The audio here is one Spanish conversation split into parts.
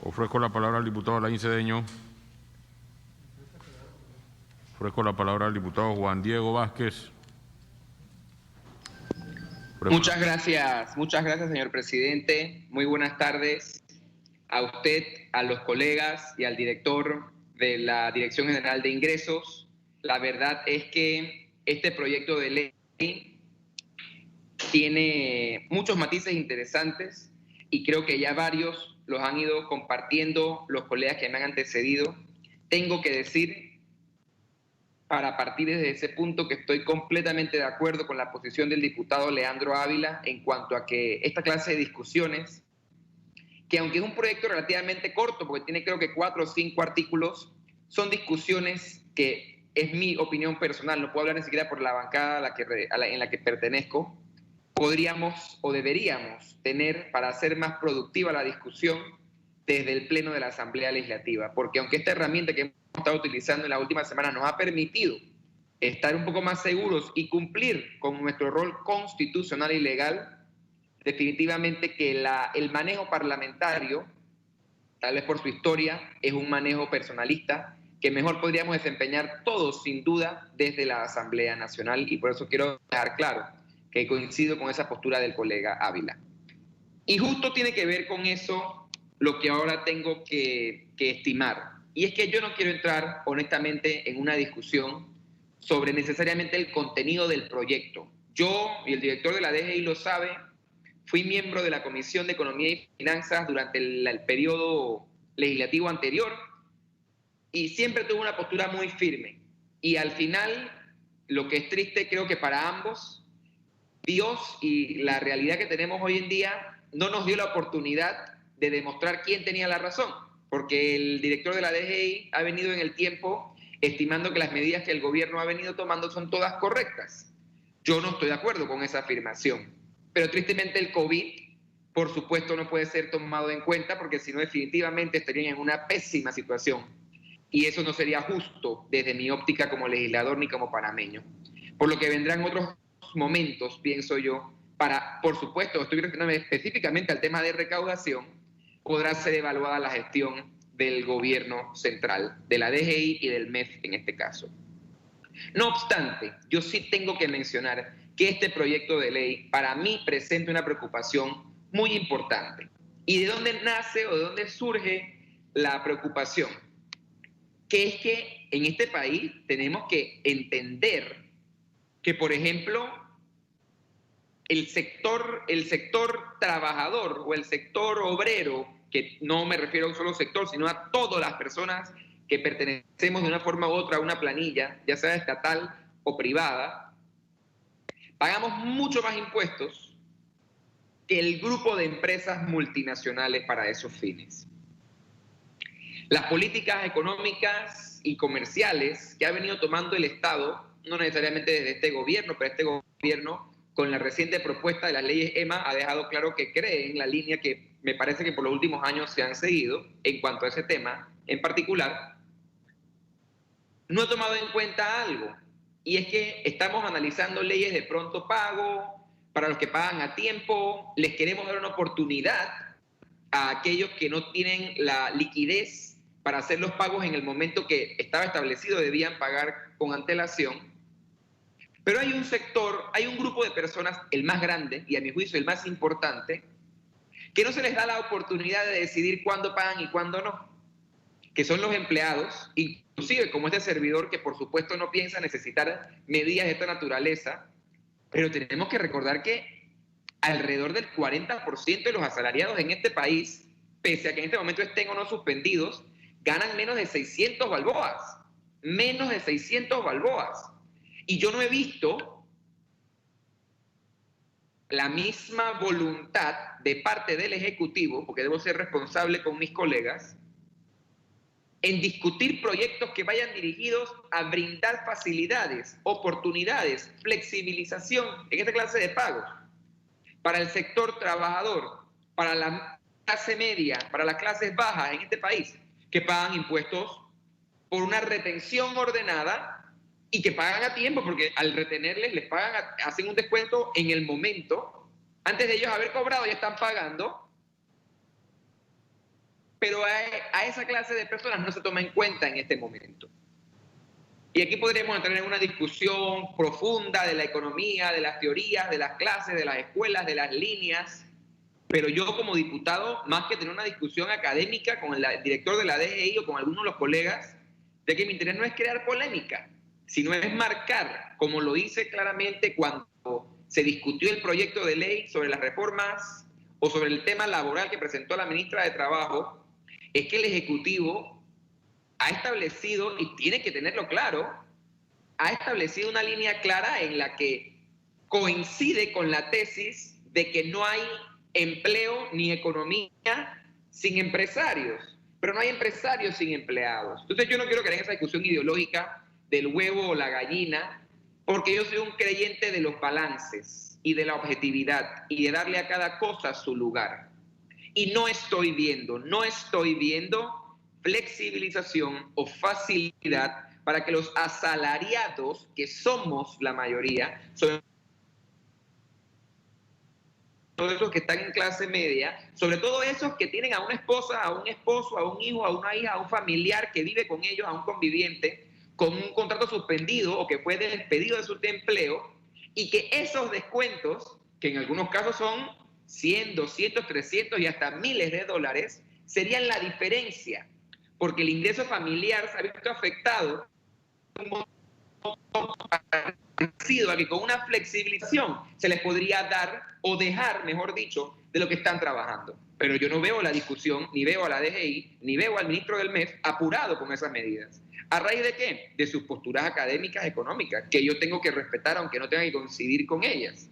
Ofrezco la palabra al diputado Alain Cedeño. Ofrezco la palabra al diputado Juan Diego Vázquez. Muchas gracias, señor presidente. Muy buenas tardes a usted, a los colegas y al director de la Dirección General de Ingresos. La verdad es que este proyecto de ley tiene muchos matices interesantes y creo que ya varios los han ido compartiendo los colegas que me han antecedido. Tengo que decir, para partir desde ese punto, que estoy completamente de acuerdo con la posición del diputado Leandro Ávila en cuanto a que esta clase de discusiones, que aunque es un proyecto relativamente corto, porque tiene creo que 4 o 5 artículos, son discusiones que es mi opinión personal, no puedo hablar ni siquiera por la bancada en la que pertenezco, podríamos o deberíamos tener para hacer más productiva la discusión desde el Pleno de la Asamblea Legislativa, porque aunque esta herramienta que hemos estado utilizando en la última semana nos ha permitido estar un poco más seguros y cumplir con nuestro rol constitucional y legal, definitivamente que el manejo parlamentario, tal vez por su historia, es un manejo personalista que mejor podríamos desempeñar todos, sin duda, desde la Asamblea Nacional, y por eso quiero dejar claro que coincido con esa postura del colega Ávila. Y justo tiene que ver con eso lo que ahora tengo que estimar. Y es que yo no quiero entrar, honestamente, en una discusión sobre necesariamente el contenido del proyecto. Yo, y el director de la DGI lo sabe, fui miembro de la Comisión de Economía y Finanzas durante el periodo legislativo anterior y siempre tuve una postura muy firme. Y al final, lo que es triste, creo que para ambos, Dios y la realidad que tenemos hoy en día no nos dio la oportunidad de demostrar quién tenía la razón, porque el director de la DGI ha venido en el tiempo estimando que las medidas que el gobierno ha venido tomando son todas correctas. Yo no estoy de acuerdo con esa afirmación, pero tristemente el COVID, por supuesto, no puede ser tomado en cuenta, porque si no definitivamente estarían en una pésima situación, y eso no sería justo desde mi óptica como legislador ni como panameño. Por lo que vendrán otros momentos, pienso yo, para, por supuesto, estoy refiriéndome específicamente al tema de recaudación, podrá ser evaluada la gestión del gobierno central, de la DGI y del MEF en este caso. No obstante, yo sí tengo que mencionar que este proyecto de ley para mí presenta una preocupación muy importante. ¿Y de dónde nace o de dónde surge la preocupación? Que es que en este país tenemos que entender que, por ejemplo, el sector trabajador o el sector obrero, que no me refiero a un solo sector, sino a todas las personas que pertenecemos de una forma u otra a una planilla, ya sea estatal o privada, pagamos mucho más impuestos que el grupo de empresas multinacionales para esos fines. Las políticas económicas y comerciales que ha venido tomando el Estado, no necesariamente desde este gobierno, pero este gobierno, con la reciente propuesta de las leyes EMA, ha dejado claro que cree en la línea que me parece que por los últimos años se han seguido en cuanto a ese tema en particular. No he tomado en cuenta algo, y es que estamos analizando leyes de pronto pago, para los que pagan a tiempo, les queremos dar una oportunidad a aquellos que no tienen la liquidez para hacer los pagos en el momento que estaba establecido, debían pagar con antelación. Pero hay un sector, hay un grupo de personas, el más grande y a mi juicio el más importante, que no se les da la oportunidad de decidir cuándo pagan y cuándo no, que son los empleados, inclusive como este servidor que por supuesto no piensa necesitar medidas de esta naturaleza, pero tenemos que recordar que alrededor del 40% de los asalariados en este país, pese a que en este momento estén o no suspendidos, ganan menos de 600 balboas, menos de 600 balboas. Y yo no he visto la misma voluntad de parte del Ejecutivo, porque debo ser responsable con mis colegas, en discutir proyectos que vayan dirigidos a brindar facilidades, oportunidades, flexibilización en esta clase de pagos para el sector trabajador, para la clase media, para las clases bajas en este país, que pagan impuestos por una retención ordenada y que pagan a tiempo, porque al retenerles les pagan, hacen un descuento en el momento, antes de ellos haber cobrado ya están pagando. pero a esa clase de personas no se toma en cuenta en este momento. Y aquí podríamos entrar en una discusión profunda de la economía, de las teorías, de las clases, de las escuelas, de las líneas, pero yo como diputado, más que tener una discusión académica con el director de la DGI o con algunos de los colegas, de que mi interés no es crear polémica, sino es marcar, como lo hice claramente cuando se discutió el proyecto de ley sobre las reformas o sobre el tema laboral que presentó la ministra de Trabajo, es que el Ejecutivo ha establecido, y tiene que tenerlo claro, ha establecido una línea clara en la que coincide con la tesis de que no hay empleo ni economía sin empresarios, pero no hay empresarios sin empleados. Entonces yo no quiero caer en esa discusión ideológica del huevo o la gallina, porque yo soy un creyente de los balances y de la objetividad y de darle a cada cosa su lugar. Y no estoy viendo flexibilización o facilidad para que los asalariados, que somos la mayoría, sobre todo esos que están en clase media, sobre todo esos que tienen a una esposa, a un esposo, a un hijo, a una hija, a un familiar que vive con ellos, a un conviviente, con un contrato suspendido o que fue despedido de su empleo, y que esos descuentos, que en algunos casos son 100, 200, 300 y hasta miles de dólares, serían la diferencia, porque el ingreso familiar se ha visto afectado a que con una flexibilización se les podría dar o dejar, mejor dicho, de lo que están trabajando. Pero yo no veo la discusión, ni veo a la DGI, ni veo al ministro del MEF apurado con esas medidas. ¿A raíz de qué? De sus posturas académicas económicas, que yo tengo que respetar aunque no tenga que coincidir con ellas.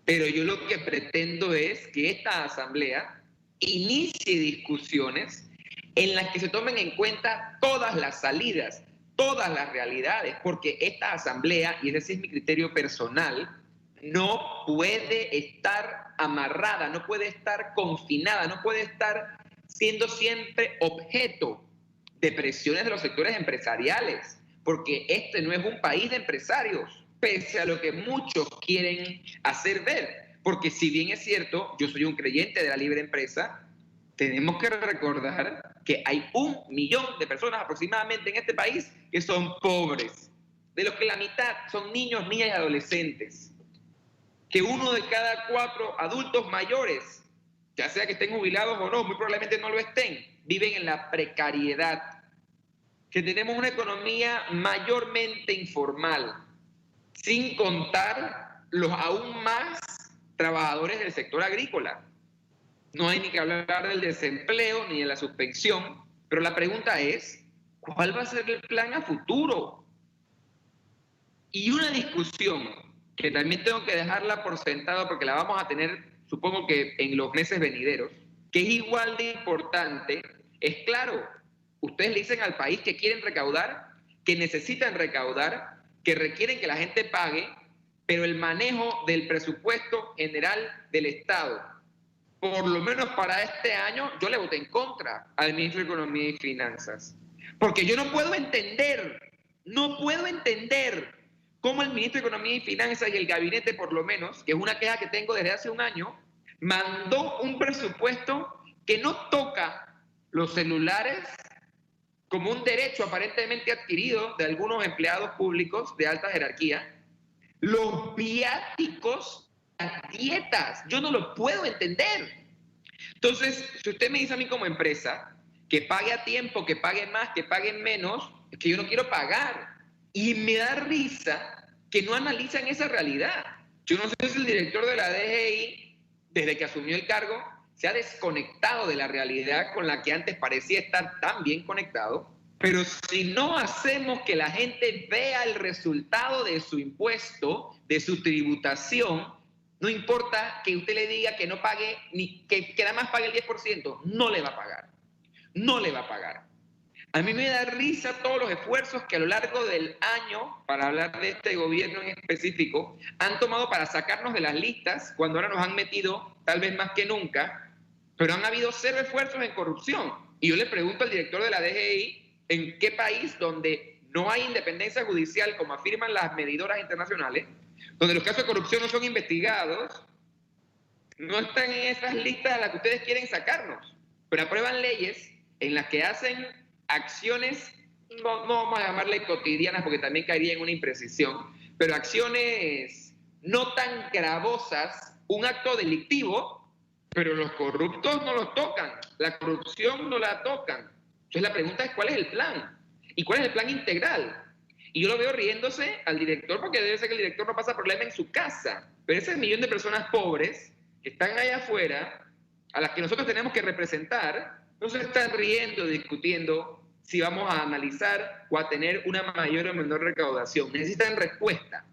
Pero yo lo que pretendo es que esta asamblea inicie discusiones en las que se tomen en cuenta todas las salidas, todas las realidades, porque esta asamblea, y ese sí es mi criterio personal, no puede estar amarrada, no puede estar confinada, no puede estar siendo siempre objeto de presiones de los sectores empresariales, porque este no es un país de empresarios, pese a lo que muchos quieren hacer ver, porque si bien es cierto, yo soy un creyente de la libre empresa, tenemos que recordar que hay 1 millón de personas aproximadamente en este país que son pobres, de los que la mitad son niños, niñas y adolescentes, que 1 de cada 4 adultos mayores, ya sea que estén jubilados o no, muy probablemente no lo estén, viven en la precariedad, que tenemos una economía mayormente informal, sin contar los aún más trabajadores del sector agrícola. No hay ni que hablar del desempleo ni de la suspensión, pero la pregunta es, ¿cuál va a ser el plan a futuro? Y una discusión que también tengo que dejarla por sentado porque la vamos a tener, supongo que en los meses venideros, que es igual de importante, es claro, ustedes le dicen al país que quieren recaudar, que necesitan recaudar, que requieren que la gente pague, pero el manejo del presupuesto general del Estado, por lo menos para este año, yo le voté en contra al ministro de Economía y Finanzas. Porque yo no puedo entender cómo el ministro de Economía y Finanzas y el gabinete, por lo menos, que es una queja que tengo desde hace un año, mandó un presupuesto que no toca los celulares como un derecho aparentemente adquirido de algunos empleados públicos de alta jerarquía, los viáticos, las dietas, yo no lo puedo entender. Entonces, si usted me dice a mí como empresa que pague a tiempo, que pague más, que pague menos, es que yo no quiero pagar. Y me da risa que no analizan esa realidad. Yo no sé si el director de la DGI, desde que asumió el cargo, se ha desconectado de la realidad con la que antes parecía estar tan bien conectado. Pero si no hacemos que la gente vea el resultado de su impuesto, de su tributación, no importa que usted le diga que no pague, ni que nada más pague el 10%, no le va a pagar. No le va a pagar. A mí me da risa todos los esfuerzos que a lo largo del año, para hablar de este gobierno en específico, han tomado para sacarnos de las listas, cuando ahora nos han metido, tal vez más que nunca, pero han habido 0 esfuerzos en corrupción. Y yo le pregunto al director de la DGI, ¿en qué país donde no hay independencia judicial, como afirman las medidoras internacionales, donde los casos de corrupción no son investigados, no están en esas listas a las que ustedes quieren sacarnos? pero aprueban leyes en las que hacen acciones, no vamos a llamarle cotidianas porque también caería en una imprecisión, pero acciones no tan gravosas, un acto delictivo, pero los corruptos no los tocan, la corrupción no la tocan. Entonces la pregunta es, ¿cuál es el plan? ¿Y cuál es el plan integral? Y yo lo veo riéndose al director, porque debe ser que el director no pasa problema en su casa, pero ese millón de personas pobres que están allá afuera, a las que nosotros tenemos que representar, no se están riendo, discutiendo si vamos a analizar o a tener una mayor o menor recaudación. Necesitan respuesta.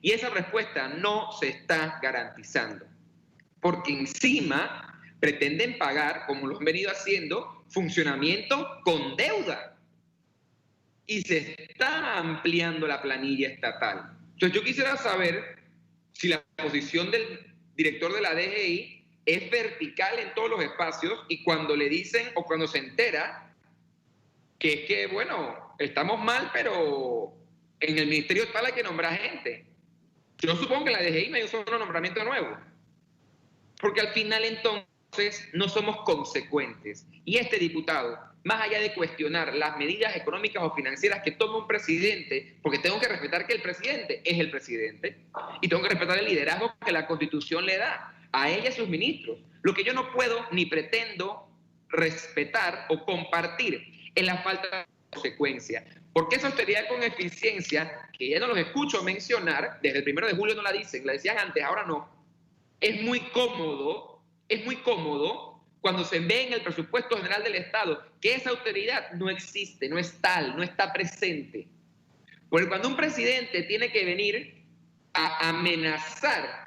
Y esa respuesta no se está garantizando. Porque encima pretenden pagar, como lo han venido haciendo, funcionamiento con deuda. Y se está ampliando la planilla estatal. Entonces yo quisiera saber si la posición del director de la DGI es vertical en todos los espacios y cuando le dicen o cuando se entera que es que, bueno, estamos mal, pero en el ministerio tal hay que nombrar gente. Yo supongo que la DGI no hay un solo nombramiento nuevo. Porque al final entonces no somos consecuentes. Y este diputado, más allá de cuestionar las medidas económicas o financieras que toma un presidente, porque tengo que respetar que el presidente es el presidente, y tengo que respetar el liderazgo que la Constitución le da a ella y a sus ministros. Lo que yo no puedo ni pretendo respetar o compartir es la falta de consecuencia. Porque esa austeridad con eficiencia, que ya no los escucho mencionar, desde el 1 de julio no la dicen, la decían antes, ahora no, es muy cómodo cuando se ve en el presupuesto general del Estado que esa austeridad no existe, no es tal, no está presente. Porque cuando un presidente tiene que venir a amenazar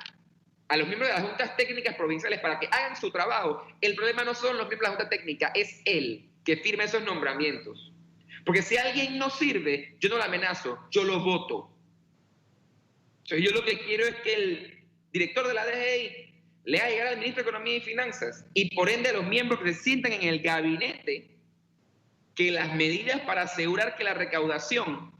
a los miembros de las juntas técnicas provinciales para que hagan su trabajo, el problema no son los miembros de la junta técnica, es él que firma esos nombramientos. Porque si alguien no sirve, yo no lo amenazo, yo lo voto. Entonces yo lo que quiero es que el director de la DGI le haga llegar al ministro de Economía y Finanzas y por ende a los miembros que se sientan en el gabinete que las medidas para asegurar que la recaudación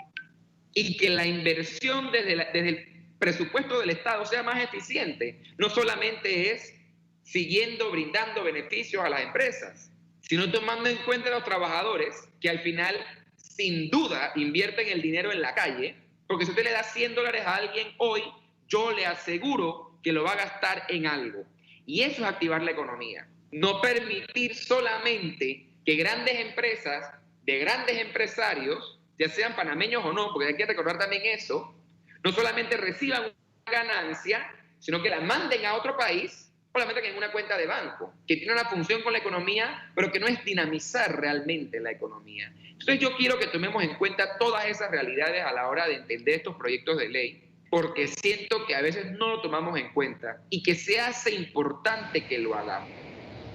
y que la inversión desde el presupuesto del Estado sea más eficiente, no solamente es siguiendo brindando beneficios a las empresas, sino tomando en cuenta a los trabajadores que al final sin duda invierten el dinero en la calle, porque si usted le da $100 a alguien hoy, yo le aseguro que lo va a gastar en algo. Y eso es activar la economía. No permitir solamente que grandes empresas, de grandes empresarios, ya sean panameños o no, porque hay que recordar también eso, no solamente reciban una ganancia, sino que la manden a otro país, solamente que en una cuenta de banco, que tiene una función con la economía, pero que no es dinamizar realmente la economía. Entonces yo quiero que tomemos en cuenta todas esas realidades a la hora de entender estos proyectos de ley, porque siento que a veces no lo tomamos en cuenta y que se hace importante que lo hagamos.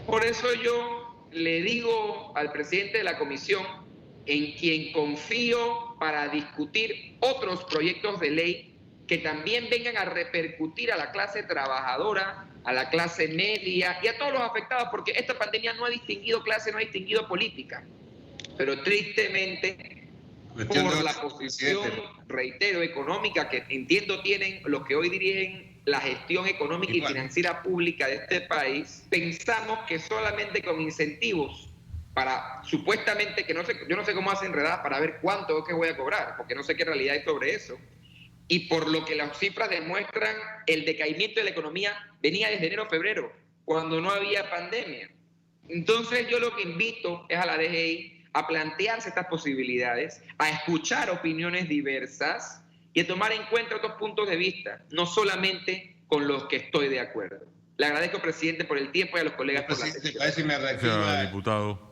Por eso yo le digo al presidente de la comisión, en quien confío para discutir otros proyectos de ley que también vengan a repercutir a la clase trabajadora, a la clase media y a todos los afectados, porque esta pandemia no ha distinguido clase, no ha distinguido política. Pero tristemente, por la posición, reitero, económica que entiendo tienen los que hoy dirigen la gestión económica y financiera pública de este país, pensamos que solamente con incentivos para supuestamente, que no sé, yo no sé cómo hacen enredadas para ver cuánto es que voy a cobrar, porque no sé qué realidad hay sobre eso, y por lo que las cifras demuestran, el decaimiento de la economía venía desde enero a febrero, cuando no había pandemia. Entonces yo lo que invito es a la DGI a plantearse estas posibilidades, a escuchar opiniones diversas y a tomar en cuenta otros puntos de vista, no solamente con los que estoy de acuerdo. Le agradezco, presidente, por el tiempo y a los colegas por la atención. Gracias, diputado.